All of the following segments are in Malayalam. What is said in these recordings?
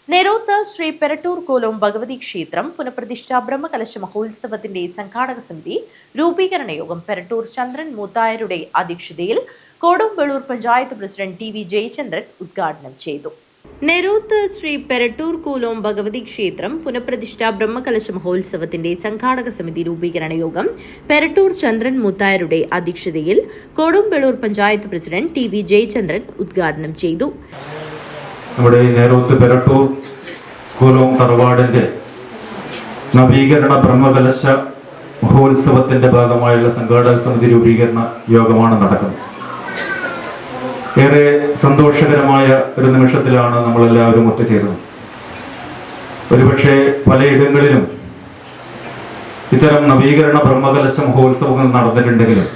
നെരോത്ത് ശ്രീ പെരട്ടൂർ കോലോം ഭഗവതി ക്ഷേത്രം പുനഃപ്രതിഷ്ഠ ബ്രഹ്മകലശ മഹോത്സവത്തിന്റെ സംഘാടക സമിതി രൂപീകരണ യോഗം പെരട്ടൂർ ചന്ദ്രൻ മൂത്തായരുടെ അധ്യക്ഷതയിൽ Kodampalur panchayat president T V Jayachandran ഉദ്ഘാടനം ചെയ്തു. നെരോത്ത് ശ്രീ പെരട്ടൂർ കോലോം ഭഗവതി ക്ഷേത്രം പുനഃപ്രതിഷ്ഠ ബ്രഹ്മകലശ മഹോത്സവത്തിന്റെ സംഘാടക സമിതി രൂപീകരണ യോഗം പെരട്ടൂർ ചന്ദ്രൻ മൂത്തായരുടെ അധ്യക്ഷതയിൽ Kodampalur panchayat president T V Jayachandran ഉദ്ഘാടനം ചെയ്തു. നമ്മുടെ നെരോത്ത് പെരട്ടൂർ കോലോം തറവാടിന്റെ നവീകരണ ബ്രഹ്മകലശ മഹോത്സവത്തിന്റെ ഭാഗമായുള്ള സംഘാടക സമിതി രൂപീകരണ യോഗമാണ് നടക്കുന്നത്. ഏറെ സന്തോഷകരമായ ഒരു നിമിഷത്തിലാണ് നമ്മളെല്ലാവരും ഒത്തുചേരുന്നത്. ഒരുപക്ഷെ പലയിടങ്ങളിലും ഇത്തരം നവീകരണ ബ്രഹ്മകലശ മഹോത്സവങ്ങൾ നടന്നിട്ടുണ്ടെങ്കിലും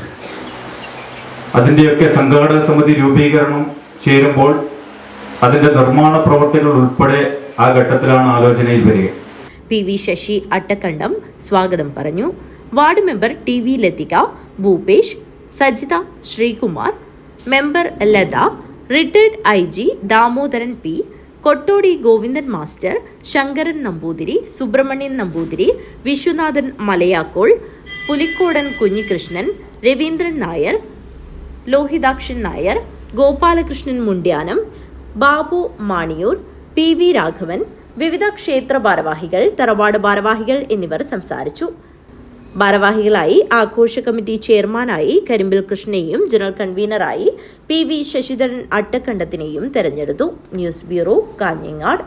അതിൻ്റെയൊക്കെ സംഘാടക സമിതി രൂപീകരണം ചേരുമ്പോൾ അതിന്റെ നിർമ്മാണ പ്രവർത്തികൾ ഉൾപ്പെടെ ആ ഘട്ടത്തിലാണ് ആലോചനയിൽ വരിക. പി വി ശശി അട്ടക്കണ്ടം സ്വാഗതം പറഞ്ഞു. Ward member T V Latika, Bhupesh, Sajitha, Sreekumar, member Latha, retired I G Damodaran P, Kottodi Govindan master, Sankaran Namboothiri, Subramanian Namboothiri, Viswanathan Malayakkol, Pulikkodan Kunhikrishnan, Raveendran Nair, Lohithakshan Nair, Gopalakrishnan Mundyanam, Babu Maniyur, P V Raghavan, വിവിധ ക്ഷേത്ര ഭാരവാഹികൾ, തറവാട് ഭാരവാഹികൾ എന്നിവർ സംസാരിച്ചു. ഭാരവാഹികളായി ആഘോഷ കമ്മിറ്റി ചെയർമാനായി കരിമ്പിൽ കൃഷ്ണനെയും ജനറൽ കൺവീനറായി പി വി ശശിധരൻ അട്ടക്കണ്ടത്തിനെയും തെരഞ്ഞെടുത്തു. News bureau, Kanhangad.